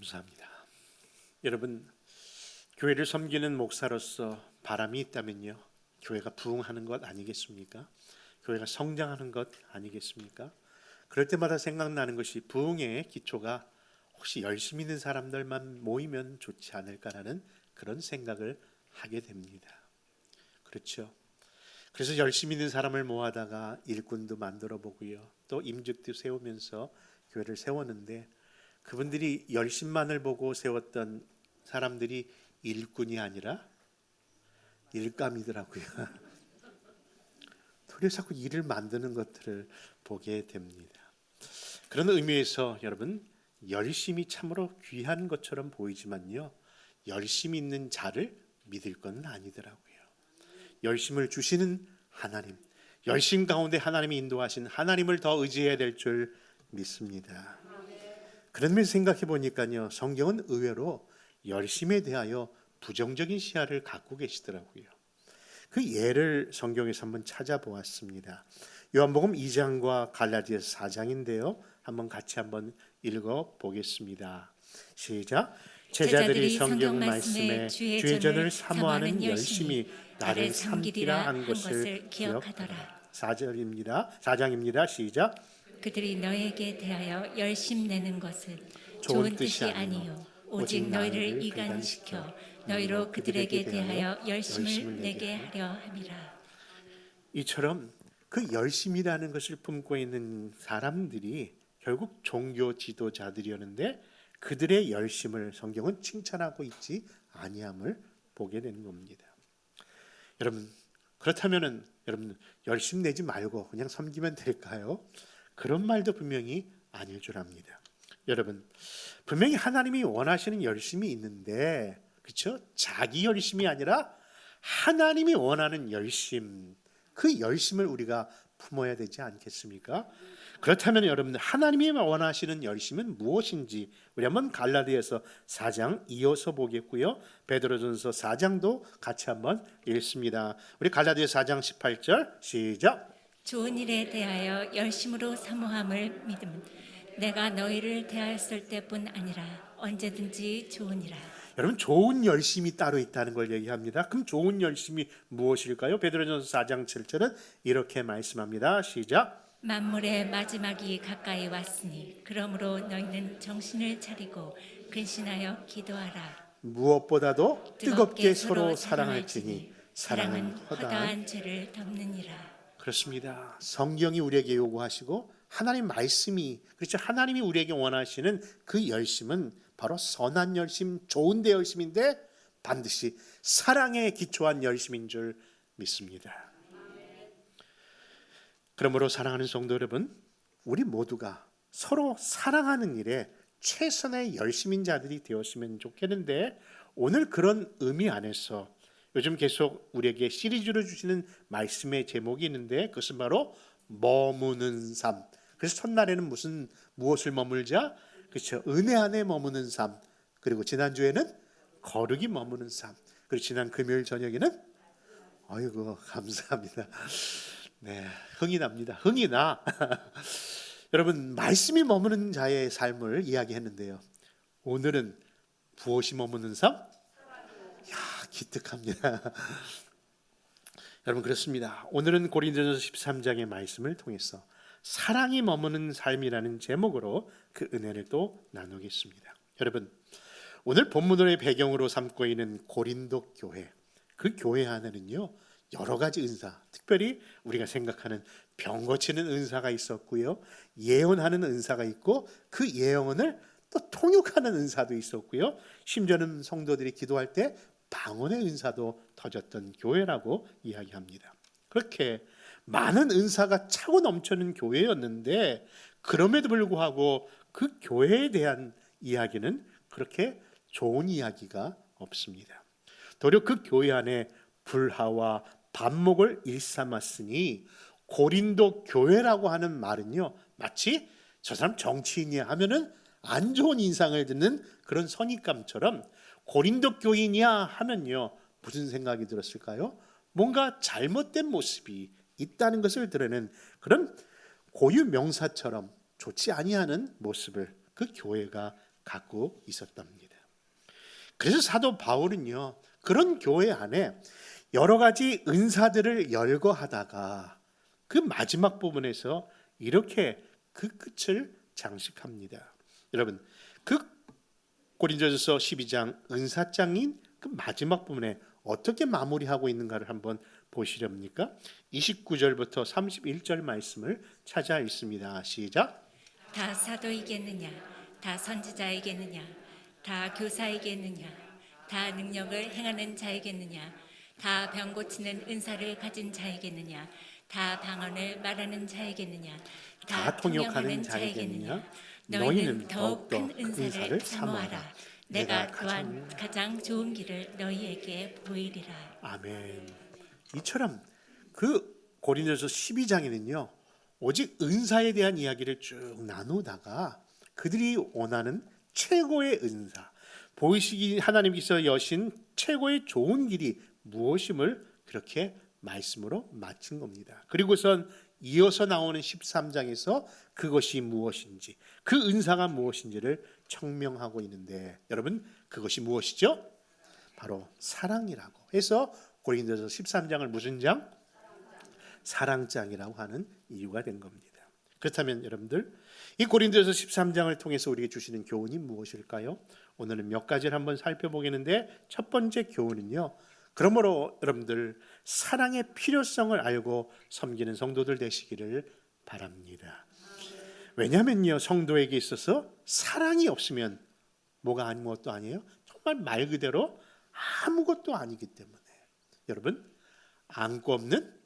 감사합니다. 여러분, 교회를 섬기는 목사로서 바람이 있다면요, 교회가 부흥하는 것 아니겠습니까? 교회가 성장하는 것 아니겠습니까? 그럴 때마다 생각나는 것이 부흥의 기초가 혹시 열심히 있는 사람들만 모이면 좋지 않을까라는 그런 생각을 하게 됩니다. 그렇죠? 그래서 열심히 있는 사람을 모아다가 일꾼도 만들어 보고요, 또 임직도 세우면서 교회를 세웠는데, 그분들이 열심만을 보고 세웠던 사람들이 일꾼이 아니라 일감이더라고요. 도리어 자꾸 일을 만드는 것들을 보게 됩니다. 그런 의미에서 여러분, 열심이 참으로 귀한 것처럼 보이지만요, 열심히 있는 자를 믿을 건 아니더라고요. 열심을 주시는 하나님, 열심 가운데 하나님이 인도하신 하나님을 더 의지해야 될 줄 믿습니다. 그런 면에서 생각해 보니까요, 성경은 의외로 열심에 대하여 부정적인 시야를 갖고 계시더라고요. 그 예를 성경에서 한번 찾아보았습니다. 요한복음 2장과 갈라디아서 4장인데요. 한번 같이 한번 읽어 보겠습니다. 시작. 제자들이 성경 말씀에 주의 전을 사모하는 열심히 나를 삼키라 한 것을 기억하더라. 4장입니다. 시작. 그들이 너에게 대하여 열심 내는 것은 좋은 뜻이 아니요 오직 너희를 이간시켜 너희로 그들에게 대하여 열심을 내게 하려 함이라. 이처럼 그 열심이라는 것을 품고 있는 사람들이 결국 종교 지도자들이었는데, 그들의 열심을 성경은 칭찬하고 있지 아니함을 보게 되는 겁니다. 여러분, 그렇다면은 여러분, 열심 내지 말고 그냥 섬기면 될까요? 그런 말도 분명히 아닐 줄 압니다. 여러분, 분명히 하나님이 원하시는 열심이 있는데, 그렇죠? 자기 열심이 아니라 하나님이 원하는 열심, 그 열심을 우리가 품어야 되지 않겠습니까? 그렇다면 여러분, 하나님이 원하시는 열심은 무엇인지 우리 한번 갈라디아서 4장 이어서 보겠고요, 베드로전서 4장도 같이 한번 읽습니다. 우리 갈라디아 4장 18절 시작. 좋은 일에 대하여 열심으로 사모함을 믿음 내가 너희를 대하였을 때뿐 아니라 언제든지 좋으니라. 여러분, 좋은 열심이 따로 있다는 걸 얘기합니다. 그럼 좋은 열심이 무엇일까요? 베드로전서 4장 7절은 이렇게 말씀합니다. 시작. 만물의 마지막이 가까이 왔으니 그러므로 너희는 정신을 차리고 근신하여 기도하라. 무엇보다도 뜨겁게 서로 사랑할지니 사랑은 허다한 죄를 덮느니라. 그렇습니다. 성경이 우리에게 요구하시고 하나님 말씀이, 그렇죠, 하나님이 우리에게 원하시는 그 열심은 바로 선한 열심, 좋은 데 열심인데 반드시 사랑에 기초한 열심인 줄 믿습니다. 그러므로 사랑하는 성도 여러분, 우리 모두가 서로 사랑하는 일에 최선의 열심인 자들이 되었으면 좋겠는데, 오늘 그런 의미 안에서 요즘 계속 우리에게 시리즈로 주시는 말씀의 제목이 있는데, 그것은 바로 머무는 삶. 그래서 첫날에는 무엇을 머물자? 그렇죠, 은혜 안에 머무는 삶. 그리고 지난주에는 거룩이 머무는 삶. 그리고 지난 금요일 저녁에는 아이고 감사합니다. 네, 흥이 납니다. 흥이 나. 여러분, 말씀이 머무는 자의 삶을 이야기했는데요, 오늘은 무엇이 머무는 삶? 기특합니다. 여러분, 그렇습니다. 오늘은 고린도전서 13장의 말씀을 통해서 사랑이 머무는 삶이라는 제목으로 그 은혜를 또 나누겠습니다. 여러분, 오늘 본문의 배경으로 삼고 있는 고린도 교회, 그 교회 안에는요 여러 가지 은사, 특별히 우리가 생각하는 병 고치는 은사가 있었고요, 예언하는 은사가 있고, 그 예언을 또 통역하는 은사도 있었고요, 심지어는 성도들이 기도할 때 방언의 은사도 터졌던 교회라고 이야기합니다. 그렇게 많은 은사가 차고 넘치는 교회였는데, 그럼에도 불구하고 그 교회에 대한 이야기는 그렇게 좋은 이야기가 없습니다. 도리어 그 교회 안에 불화와 반목을 일삼았으니, 고린도 교회라고 하는 말은요 마치 저 사람 정치인이야 하면은 안 좋은 인상을 듣는 그런 선입감처럼, 고린도 교인이야 하면요 무슨 생각이 들었을까요? 뭔가 잘못된 모습이 있다는 것을 드러내는 그런 고유 명사처럼 좋지 아니하는 모습을 그 교회가 갖고 있었답니다. 그래서 사도 바울은요, 그런 교회 안에 여러 가지 은사들을 열거하다가 그 마지막 부분에서 이렇게 그 끝을 장식합니다. 여러분, 그 고린도전서 12장 은사장인 그 마지막 부분에 어떻게 마무리하고 있는가를 한번 보시렵니까? 29절부터 31절 말씀을 찾아 읽습니다. 시작. 다 사도이겠느냐? 다 선지자이겠느냐? 다 교사이겠느냐? 다 능력을 행하는 자이겠느냐? 다 병 고치는 은사를 가진 자이겠느냐? 다 방언을 말하는 자이겠느냐? 다 통역하는 자이겠느냐? 너희는 더욱 큰 은사를 사모하라. 내가 또한 가장 좋은 길을 너희에게 보이리라. 아멘. 이처럼 그 고린도서 12장에는요, 오직 은사에 대한 이야기를 쭉 나누다가 그들이 원하는 최고의 은사, 보이시기 하나님께서 여신 최고의 좋은 길이 무엇임을 그렇게 말씀으로 마친 겁니다. 그리고선 이어서 나오는 13장에서 그것이 무엇인지, 그 은사가 무엇인지를 청명하고 있는데, 여러분, 그것이 무엇이죠? 바로 사랑이라고 해서 고린도서 13장을 무슨 장? 사랑장이라고 하는 이유가 된 겁니다. 그렇다면 여러분들, 이 고린도서 13장을 통해서 우리에게 주시는 교훈이 무엇일까요? 오늘은 몇 가지를 한번 살펴보겠는데, 첫 번째 교훈은요, 그러므로 여러분들 사랑의 필요성을 알고 섬기는 성도들 되시기를 바랍니다. 왜냐하면요, 성도에게 있어서 사랑이 없으면 뭐가 아무것도 아니에요? 정말 말 그대로 아무것도 아니기 때문에. 여러분, 안고 없는,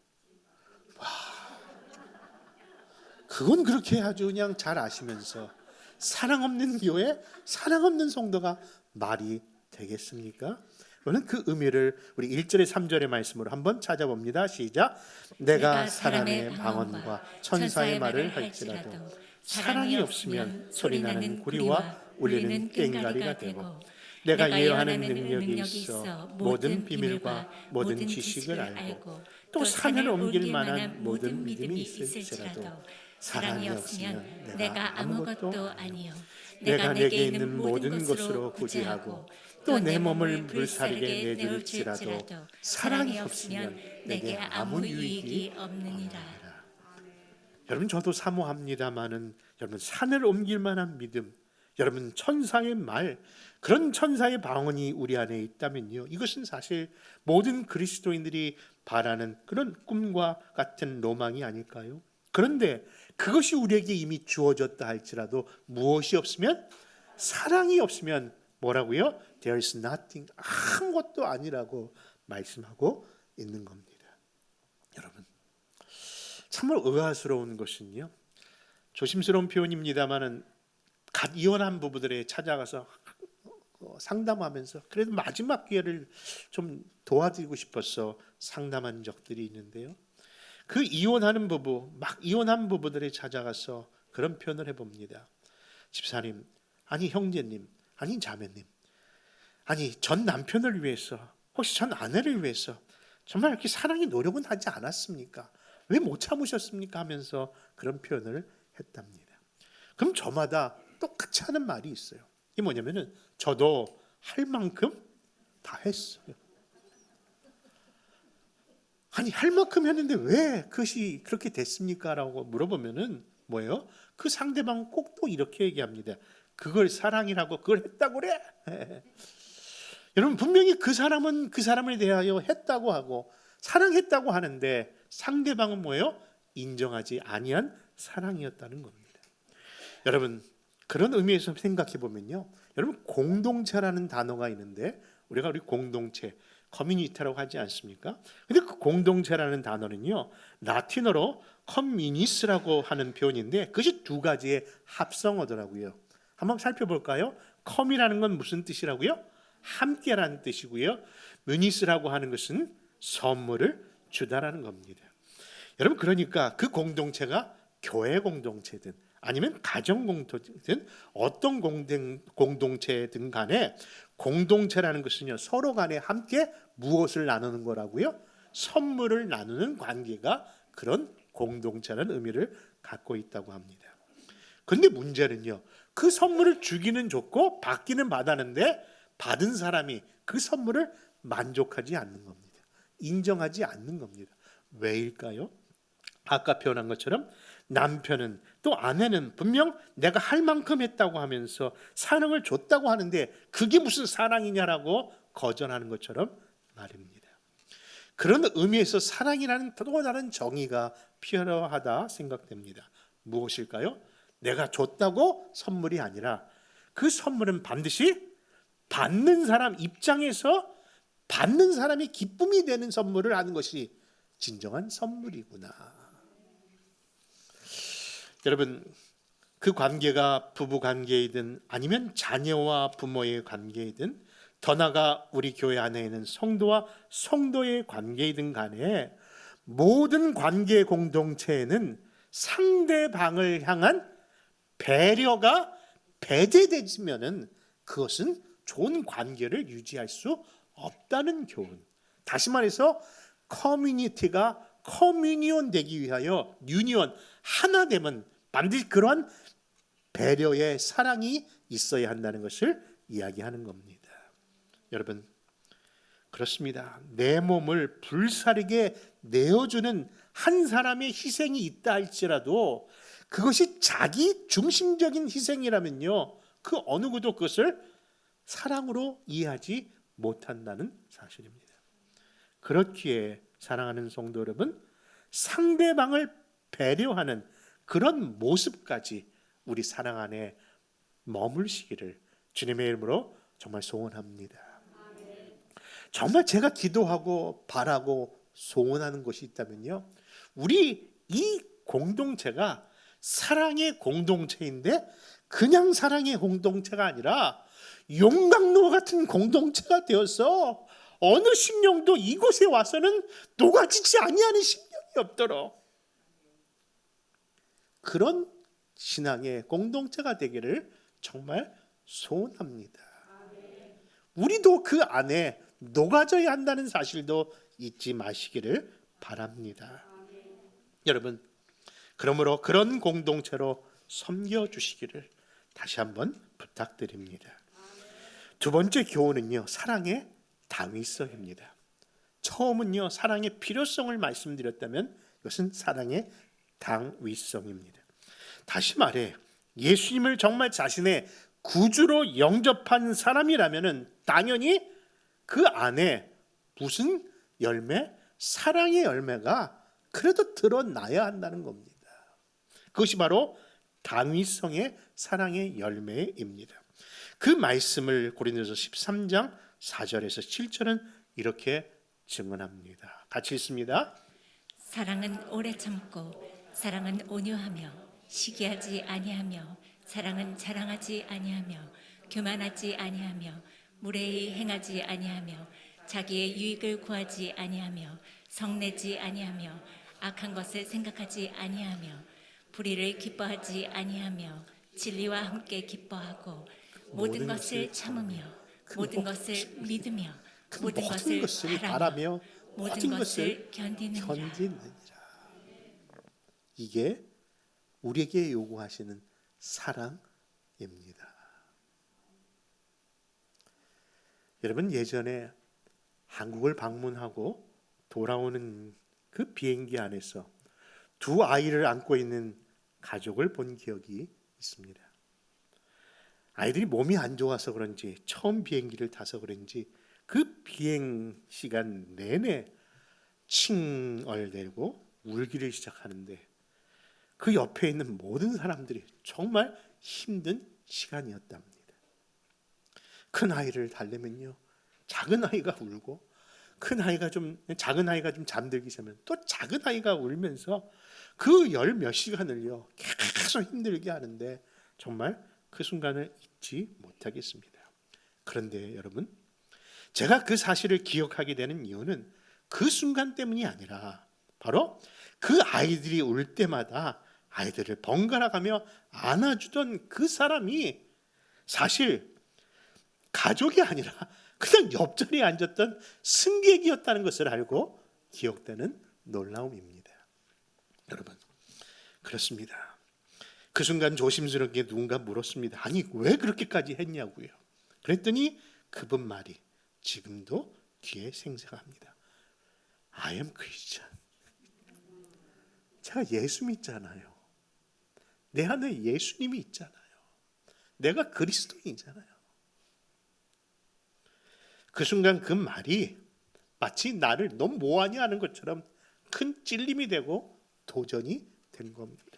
그건 그렇게 아주 그냥 잘 아시면서 사랑 없는 교회, 사랑 없는 성도가 말이 되겠습니까? 저는 그 의미를 우리 1절에 3절의 말씀으로 한번 찾아봅니다. 시작. 내가 사람의 방언과 천사의 말을 할지라도 사랑이 없으면 소리나는 구리와 울리는 꽹과리가 되고, 내가 예언하는 능력이 있어 모든 비밀과 모든 지식을 알고 또 산을 옮길 만한 모든 믿음이 있을지라도 사랑이 없으면 내가 아무것도 아니요. 내가 내게 있는 모든 것으로 구제하고 또 내 몸을 물살에게 내줄지라도 사랑이 없으면 내게 아무 유익이 없느니라. 여러분, 저도 사모합니다마는 여러분, 산을 옮길 만한 믿음, 여러분, 천사의 말, 그런 천사의 방언이 우리 안에 있다면요, 이것은 사실 모든 그리스도인들이 바라는 그런 꿈과 같은 로망이 아닐까요? 그런데 그것이 우리에게 이미 주어졌다 할지라도 무엇이 없으면, 사랑이 없으면 뭐라고요? There is nothing, 아무것도 아니라고 말씀하고 있는 겁니다. 여러분, 참으로 의아스러운 것은요, 조심스러운 표현입니다마는 갓 이혼한 부부들에 찾아가서 상담하면서 그래도 마지막 기회를 좀 도와드리고 싶어서 상담한 적들이 있는데요, 그 이혼하는 부부, 막 이혼한 부부들에 찾아가서 그런 표현을 해봅니다. 집사님, 아니 형제님, 아니 자매님, 아니 전 남편을 위해서, 혹시 전 아내를 위해서 정말 이렇게 사랑의 노력은 하지 않았습니까? 왜 못 참으셨습니까? 하면서 그런 표현을 했답니다. 그럼 저마다 똑같이 하는 말이 있어요. 이게 뭐냐면은, 저도 할 만큼 다 했어요. 아니, 할 만큼 했는데 왜 그것이 그렇게 됐습니까? 라고 물어보면은 뭐예요? 그 상대방은 꼭 또 이렇게 얘기합니다. 그걸 사랑이라고, 그걸 했다고 그래? 여러분, 분명히 그 사람은 그 사람에 대하여 했다고 하고 사랑했다고 하는데 상대방은 뭐예요? 인정하지 아니한 사랑이었다는 겁니다. 여러분, 그런 의미에서 생각해 보면요, 여러분, 공동체라는 단어가 있는데 우리 공동체, 커뮤니티라고 하지 않습니까? 근데 그 공동체라는 단어는요, 라틴어로 커뮤니스라고 하는 표현인데 그것이 두 가지의 합성어더라고요. 한번 살펴볼까요? 컴이라는 건 무슨 뜻이라고요? 함께라는 뜻이고요, 뮤니스라고 하는 것은 선물을 주다라는 겁니다. 여러분, 그러니까 그 공동체가 교회 공동체든 아니면 가정 공동체든 어떤 공동체든 간에 공동체라는 것은요, 서로 간에 함께 무엇을 나누는 거라고요? 선물을 나누는 관계가 그런 공동체라는 의미를 갖고 있다고 합니다. 근데 문제는요, 그 선물을 주기는 좋고 받기는 받았는데 받은 사람이 그 선물을 만족하지 않는 겁니다. 인정하지 않는 겁니다. 왜일까요? 아까 표현한 것처럼 남편은 또 아내는 분명 내가 할 만큼 했다고 하면서 사랑을 줬다고 하는데 그게 무슨 사랑이냐라고 거절하는 것처럼 말입니다. 그런 의미에서 사랑이라는 또 다른 정의가 필요하다 생각됩니다. 무엇일까요? 내가 줬다고 선물이 아니라 그 선물은 반드시 받는 사람 입장에서 받는 사람이 기쁨이 되는 선물을 하는 것이 진정한 선물이구나. 여러분, 그 관계가 부부 관계이든 아니면 자녀와 부모의 관계이든 더 나아가 우리 교회 안에 있는 성도와 성도의 관계이든 간에 모든 관계 공동체에는 상대방을 향한 배려가 배제되면은 그것은 좋은 관계를 유지할 수 없다는 교훈. 다시 말해서 커뮤니티가 커뮤니온 되기 위하여 유니온 하나 되면 반드시 그러한 배려의 사랑이 있어야 한다는 것을 이야기하는 겁니다. 여러분, 그렇습니다. 내 몸을 불사르게 내어주는 한 사람의 희생이 있다 할지라도 그것이 자기 중심적인 희생이라면요, 그 어느 누구도 그것을 사랑으로 이해하지 못한다는 사실입니다. 그렇기에 사랑하는 성도 여러분, 상대방을 배려하는 그런 모습까지 우리 사랑 안에 머물시기를 주님의 이름으로 정말 소원합니다. 정말 제가 기도하고 바라고 소원하는 것이 있다면요, 우리 이 공동체가 사랑의 공동체인데 그냥 사랑의 공동체가 아니라 용광로 같은 공동체가 되어서 어느 심령도 이곳에 와서는 녹아지지 아니하는 심령이 없도록 그런 신앙의 공동체가 되기를 정말 소원합니다. 우리도 그 안에 녹아져야 한다는 사실도 잊지 마시기를 바랍니다. 여러분, 그러므로 그런 공동체로 섬겨주시기를 다시 한번 부탁드립니다. 두 번째 교훈은요, 사랑의 당위성입니다. 처음은요, 사랑의 필요성을 말씀드렸다면 이것은 사랑의 당위성입니다. 다시 말해 예수님을 정말 자신의 구주로 영접한 사람이라면 당연히 그 안에 무슨 열매? 사랑의 열매가 그래도 드러나야 한다는 겁니다. 그것이 바로 당위성의 사랑의 열매입니다. 그 말씀을 고린도서 13장 4절에서 7절은 이렇게 증언합니다. 같이 읽습니다. 사랑은 오래 참고 사랑은 온유하며 시기하지 아니하며 사랑은 자랑하지 아니하며 교만하지 아니하며 무례히 행하지 아니하며 자기의 유익을 구하지 아니하며 성내지 아니하며 악한 것을 생각하지 아니하며 불의를 기뻐하지 아니하며 진리와 함께 기뻐하고 모든 것을 참으며 모든 것을 믿으며 모든 것을 바라며 모든 것을 견디느니라. 이게 우리에게 요구하시는 사랑입니다. 여러분, 예전에 한국을 방문하고 돌아오는 그 비행기 안에서 두 아이를 안고 있는 가족을 본 기억이 있습니다. 아이들이 몸이 안 좋아서 그런지 처음 비행기를 타서 그런지 그 비행 시간 내내 칭얼대고 울기를 시작하는데 그 옆에 있는 모든 사람들이 정말 힘든 시간이었답니다. 큰 아이를 달래면요, 작은 아이가 울고 작은 아이가 좀 잠들기 전에 또 작은 아이가 울면서 그 열 몇 시간을요 계속 힘들게 하는데 정말 그 순간을 잊지 못하겠습니다. 그런데 여러분, 제가 그 사실을 기억하게 되는 이유는 그 순간 때문이 아니라 바로 그 아이들이 울 때마다 아이들을 번갈아 가며 안아주던 그 사람이 사실 가족이 아니라 그냥 옆자리에 앉았던 승객이었다는 것을 알고 기억되는 놀라움입니다. 여러분, 그렇습니다. 그 순간 조심스럽게 누군가 물었습니다. 아니 왜 그렇게까지 했냐고요. 그랬더니 그분 말이 지금도 귀에 생생합니다. I am Christian. 제가 예수 믿잖아요. 내 안에 예수님이 있잖아요. 내가 그리스도인이잖아요. 그 순간 그 말이 마치 나를 너 뭐하냐 하는 것처럼 큰 찔림이 되고 도전이 된 겁니다.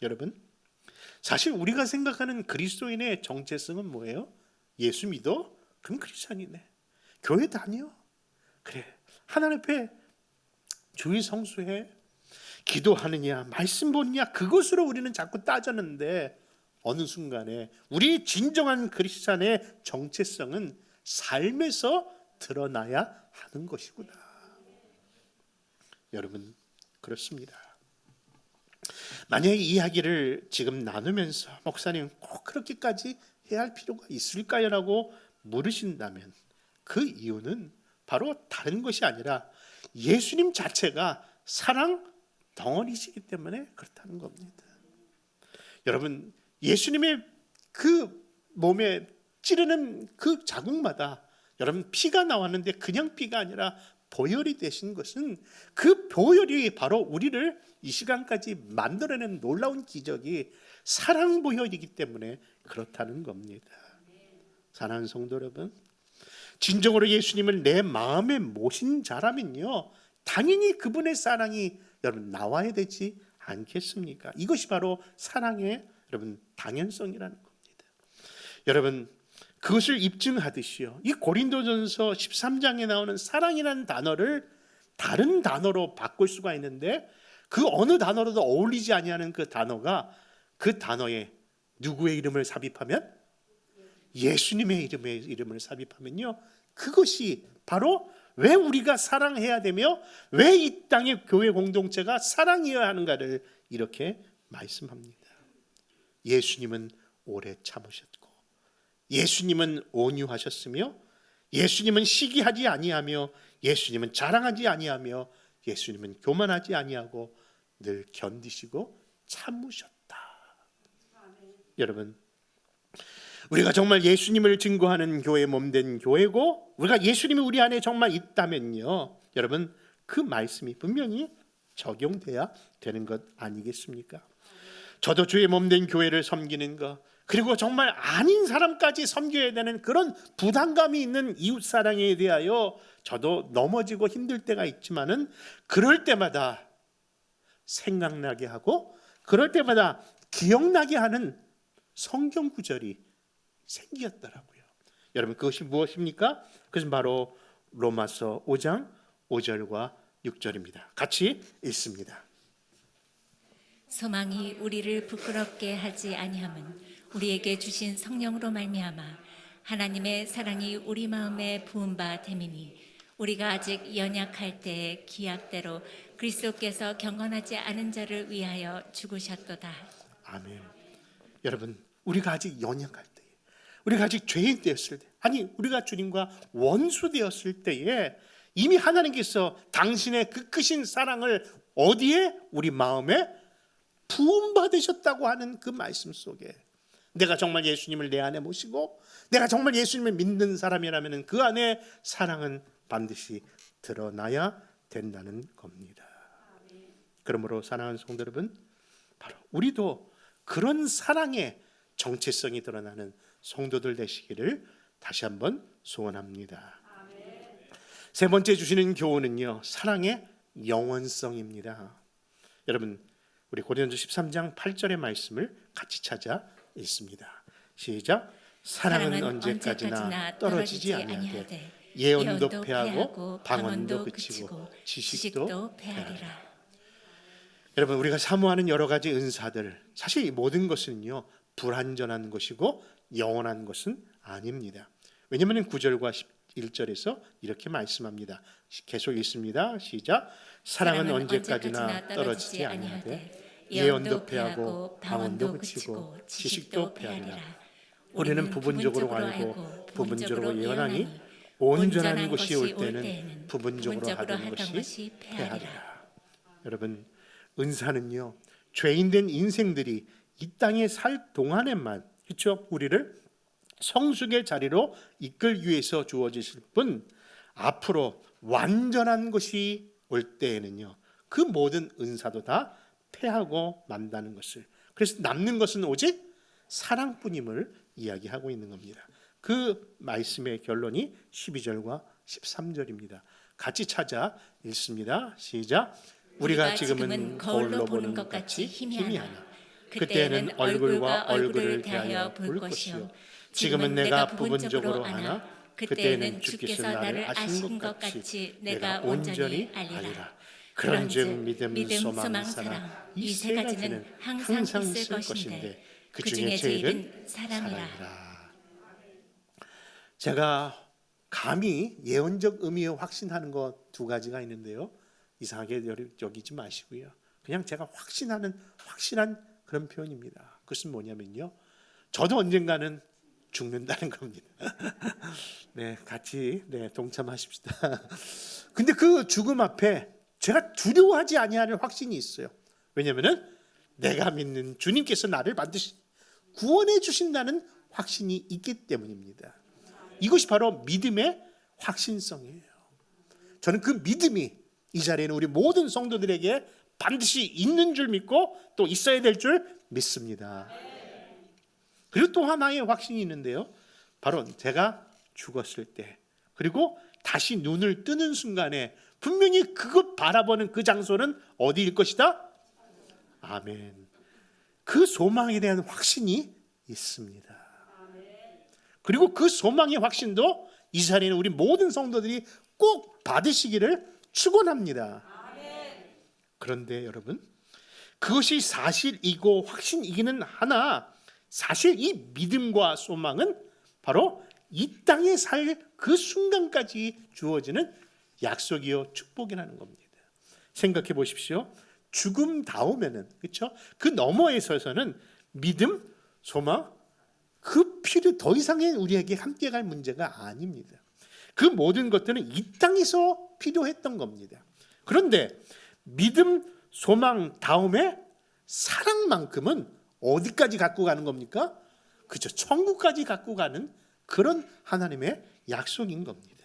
여러분, 사실 우리가 생각하는 그리스도인의 정체성은 뭐예요? 예수 믿어? 그럼 크리스찬이네. 교회 다녀? 그래. 하나님 앞에 주일 성수해? 기도하느냐? 말씀 보느냐? 그것으로 우리는 자꾸 따졌는데 어느 순간에 우리 진정한 크리스찬의 정체성은 삶에서 드러나야 하는 것이구나. 여러분, 그렇습니다. 만약에 이 이야기를 지금 나누면서 목사님 꼭 그렇게까지 해야 할 필요가 있을까요? 라고 물으신다면 그 이유는 바로 다른 것이 아니라 예수님 자체가 사랑 덩어리시기 때문에 그렇다는 겁니다. 여러분, 예수님의 그 몸에 찌르는 그 자국마다 여러분 피가 나왔는데 그냥 피가 아니라 보혈이 되신 것은 그 보혈이 바로 우리를 이 시간까지 만들어낸 놀라운 기적이 사랑 보혈이기 때문에 그렇다는 겁니다. 사랑하는 성도 여러분, 진정으로 예수님을 내 마음에 모신 자라면요 당연히 그분의 사랑이 여러분 나와야 되지 않겠습니까? 이것이 바로 사랑의 여러분 당연성이라는 겁니다. 여러분, 그것을 입증하듯이요, 이 고린도전서 13장에 나오는 사랑이라는 단어를 다른 단어로 바꿀 수가 있는데 그 어느 단어로도 어울리지 아니하는 그 단어가 그 단어에 누구의 이름을 삽입하면 예수님의 이름을 삽입하면요 그것이 바로 왜 우리가 사랑해야 되며 왜 이 땅의 교회 공동체가 사랑해야 하는가를 이렇게 말씀합니다. 예수님은 오래 참으셨고 예수님은 온유하셨으며 예수님은 시기하지 아니하며 예수님은 자랑하지 아니하며 예수님은 교만하지 아니하고 늘 견디시고 참으셨다. 여러분, 우리가 정말 예수님을 증거하는 교회 몸된 교회고 우리가 예수님이 우리 안에 정말 있다면요 여러분 그 말씀이 분명히 적용돼야 되는 것 아니겠습니까? 저도 주의 몸된 교회를 섬기는 것 그리고 정말 아닌 사람까지 섬겨야 되는 그런 부담감이 있는 이웃사랑에 대하여 저도 넘어지고 힘들 때가 있지만은 그럴 때마다 생각나게 하고 그럴 때마다 기억나게 하는 성경 구절이 생겼더라고요. 여러분 그것이 무엇입니까? 그것은 바로 로마서 5장 5절과 6절입니다. 같이 읽습니다. 소망이 우리를 부끄럽게 하지 아니함은 우리에게 주신 성령으로 말미암아 하나님의 사랑이 우리 마음에 부은 바 됨이니 우리가 아직 연약할 때의 기약대로 그리스도께서 경건하지 않은 자를 위하여 죽으셨도다. 아멘. 여러분 우리가 아직 연약할 때 우리가 아직 죄인 되었을 때 아니 우리가 주님과 원수 되었을 때에 이미 하나님께서 당신의 그 크신 사랑을 어디에? 우리 마음에 부음받으셨다고 하는 그 말씀 속에 내가 정말 예수님을 내 안에 모시고 내가 정말 예수님을 믿는 사람이라면 그 안에 사랑은 반드시 드러나야 된다는 겁니다. 그러므로 사랑하는 성도 여러분, 바로 우리도 그런 사랑의 정체성이 드러나는 성도들 되시기를 다시 한번 소원합니다. 세 번째 주시는 교훈은요 사랑의 영원성입니다. 여러분 우리 고린도서 13장 8절의 말씀을 같이 찾아 읽습니다. 시작. 사랑은 언제까지나 떨어지지 아니하되 예언도 패하고 방언도 그치고 지식도 패하리라. 여러분 우리가 사모하는 여러 가지 은사들 사실 이 모든 것은요 불완전한 것이고 영원한 것은 아닙니다. 왜냐하면 9절과 11절에서 이렇게 말씀합니다. 계속 읽습니다. 시작. 사랑은 언제까지나 떨어지지 아니하되 예언도 패하고 방언도 그치고 지식도 패하리라. 우리는 부분적으로 알고 부분적으로 예언하니 온전한 것이 올 때는 부분적으로 하던 것이 패하리라. 여러분 은사는요 죄인된 인생들이 이 땅에 살 동안에만, 그렇죠? 우리를 성숙의 자리로 이끌기 위해서 주어지실 뿐, 앞으로 완전한 것이 올 때에는요, 그 모든 은사도 다 패하고 만다는 것을, 그래서 남는 것은 오직 사랑뿐임을 이야기하고 있는 겁니다. 그 말씀의 결론이 12절과 13절입니다. 같이 찾아 읽습니다. 시작. 우리가 지금은 거울로 보는 것 같이 희미하나 그때는 얼굴과 얼굴을 대하여 볼 것이요 지금은 내가 부분적으로 아나 그때는 주께서 나를 아신 것 같이 내가 온전히 알리라. 그런즉 믿음, 소망, 사랑 이 세 가지는 항상 있을 것인데 그 중에 제일은 사랑이라. 제가 감히 예언적 의미에 확신하는 것 두 가지가 있는데요, 이상하게 여기지 마시고요, 그냥 제가 확신한 그런 표현입니다. 그것은 뭐냐면요, 저도 언젠가는 죽는다는 겁니다. 네, 같이 동참하십시다. 근데 그 죽음 앞에 제가 두려워하지 아니하는 확신이 있어요. 왜냐하면 내가 믿는 주님께서 나를 반드시 구원해 주신다는 확신이 있기 때문입니다. 이것이 바로 믿음의 확신성이에요. 저는 그 믿음이 이 자리에는 우리 모든 성도들에게 반드시 있는 줄 믿고 또 있어야 될 줄 믿습니다. 그리고 또 하나의 확신이 있는데요, 바로 제가 죽었을 때, 그리고 다시 눈을 뜨는 순간에 분명히 그것 바라보는 그 장소는 어디일 것이다? 아멘. 그 소망에 대한 확신이 있습니다. 그리고 그 소망의 확신도 이 자리에는 우리 모든 성도들이 꼭 받으시기를 축원합니다. 그런데 여러분, 그것이 사실이고 확신이기는 하나, 사실 이 믿음과 소망은 바로 이 땅에 살 그 순간까지 주어지는 약속이요 축복이라는 겁니다. 생각해 보십시오. 죽음 다음에는, 그렇죠? 그 너머에 서서는 믿음, 소망, 그 필요 더 이상의 우리에게 함께 갈 문제가 아닙니다. 그 모든 것들은 이 땅에서 필요했던 겁니다. 그런데 믿음, 소망 다음에 사랑만큼은 어디까지 갖고 가는 겁니까? 그죠? 천국까지 갖고 가는 그런 하나님의 약속인 겁니다.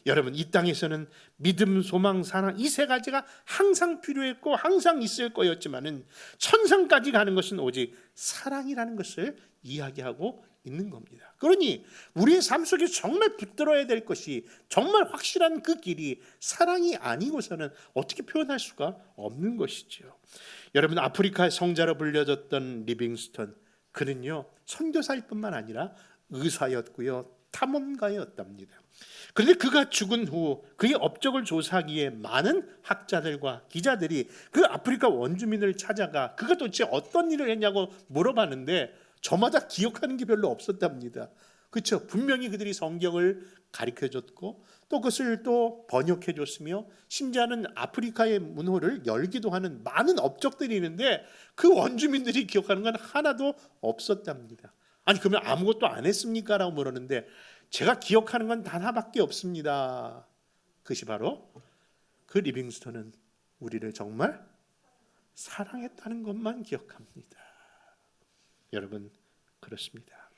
여러분, 이 땅에서는 믿음, 소망, 사랑 이 세 가지가 항상 필요했고 항상 있을 거였지만은 천상까지 가는 것은 오직 사랑이라는 것을 이야기하고 있는 겁니다. 그러니 우리의 삶 속에 정말 붙들어야 될 것이, 정말 확실한 그 길이 사랑이 아니고서는 어떻게 표현할 수가 없는 것이죠. 여러분, 아프리카의 성자로 불려졌던 리빙스턴, 그는요 선교사일 뿐만 아니라 의사였고요 탐험가였답니다. 그런데 그가 죽은 후 그의 업적을 조사하기에 많은 학자들과 기자들이 그 아프리카 원주민을 찾아가 그가 도대체 어떤 일을 했냐고 물어봤는데 저마다 기억하는 게 별로 없었답니다. 그렇죠? 분명히 그들이 성경을 가르쳐줬고 또 그것을 또 번역해줬으며 심지어는 아프리카의 문호를 열기도 하는 많은 업적들이 있는데 그 원주민들이 기억하는 건 하나도 없었답니다. 아니 그러면 아무것도 안 했습니까? 라고 물었는데 제가 기억하는 건 단 하나밖에 없습니다. 그것이 바로 그 리빙스턴은 우리를 정말 사랑했다는 것만 기억합니다. 여러분, 그렇습니다.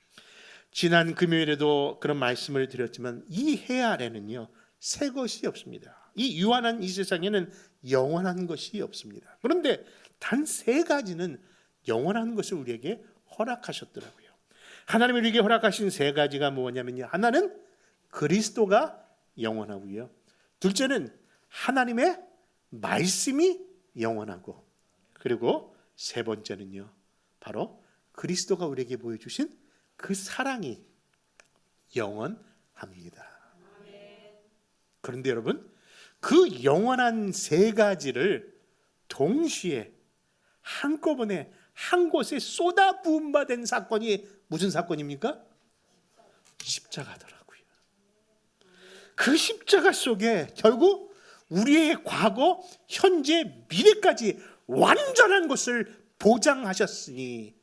지난 금요일에도 그런 말씀을 드렸지만 이 해 아래는요 새 것이 없습니다. 이 유한한 이 세상에는 영원한 것이 없습니다. 그런데 단 세 가지는 영원한 것을 우리에게 허락하셨더라고요. 하나님이 우리에게 허락하신 세 가지가 뭐냐면요, 하나는 그리스도가 영원하고요, 둘째는 하나님의 말씀이 영원하고, 그리고 세 번째는요 바로 그리스도가 우리에게 보여주신 그 사랑이 영원합니다. 그런데 여러분, 그 영원한 세 가지를 동시에 한꺼번에 한 곳에 쏟아부음받은 사건이 무슨 사건입니까? 십자가더라고요. 그 십자가 속에 결국 우리의 과거, 현재, 미래까지 완전한 것을 보장하셨으니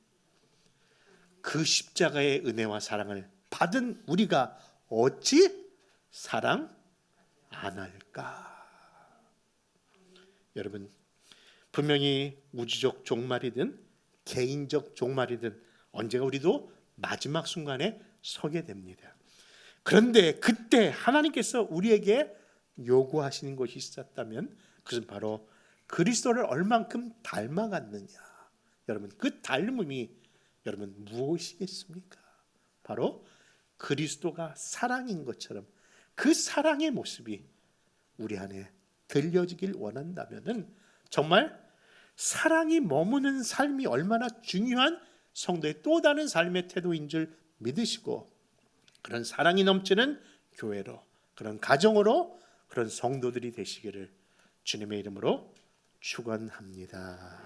그 십자가의 은혜와 사랑을 받은 우리가 어찌 사랑 안 할까? 여러분, 분명히 우주적 종말이든 개인적 종말이든 언젠가 우리도 마지막 순간에 서게 됩니다. 그런데 그때 하나님께서 우리에게 요구하시는 것이 있었다면 그것은 바로 그리스도를 얼만큼 닮아갔느냐. 여러분, 그 닮음이 여러분 무엇이겠습니까? 바로 그리스도가 사랑인 것처럼 그 사랑의 모습이 우리 안에 들려지길 원한다면은 정말 사랑이 머무는 삶이 얼마나 중요한 성도의 또 다른 삶의 태도인 줄 믿으시고, 그런 사랑이 넘치는 교회로, 그런 가정으로, 그런 성도들이 되시기를 주님의 이름으로 축원합니다.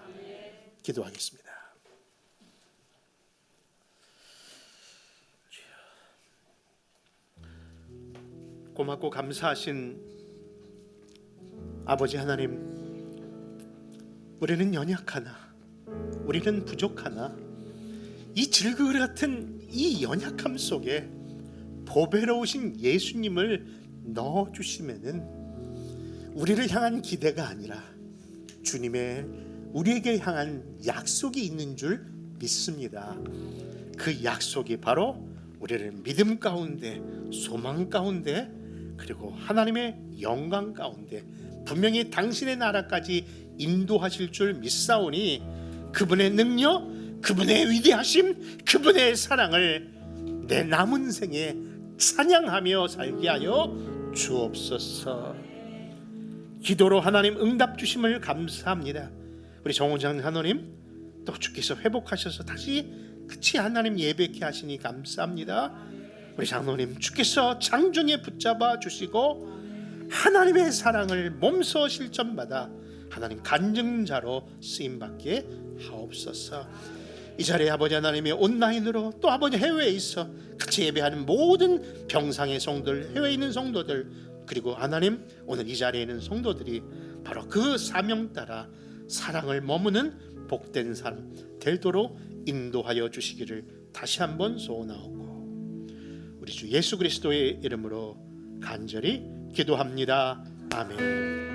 기도하겠습니다. 고맙고 감사하신 아버지 하나님, 우리는 연약하나, 우리는 부족하나, 이 질그릇 같은 이 연약함 속에 보배로우신 예수님을 넣어주시면은 우리를 향한 기대가 아니라 주님의 우리에게 향한 약속이 있는 줄 믿습니다. 그 약속이 바로 우리를 믿음 가운데, 소망 가운데, 그리고 하나님의 영광 가운데 분명히 당신의 나라까지 인도하실 줄 믿사오니, 그분의 능력, 그분의 위대하심, 그분의 사랑을 내 남은 생에 찬양하며 살게 하여 주옵소서. 기도로 하나님 응답 주심을 감사합니다. 우리 정호장 하나님, 또 주께서 회복하셔서 다시 같이 하나님 예배케 하시니 감사합니다. 우리 장로님, 주께서 장중에 붙잡아 주시고 하나님의 사랑을 몸소 실천받아 하나님 간증자로 쓰임받게 하옵소서. 이 자리에 아버지 하나님의 온라인으로, 또 아버지 해외에 있어 같이 예배하는 모든 병상의 성도들, 해외에 있는 성도들, 그리고 하나님 오늘 이 자리에 있는 성도들이 바로 그 사명 따라 사랑을 머무는 복된 삶 되도록 인도하여 주시기를 다시 한번 소원하옵고, 우리 주 예수 그리스도의 이름으로 간절히 기도합니다. 아멘.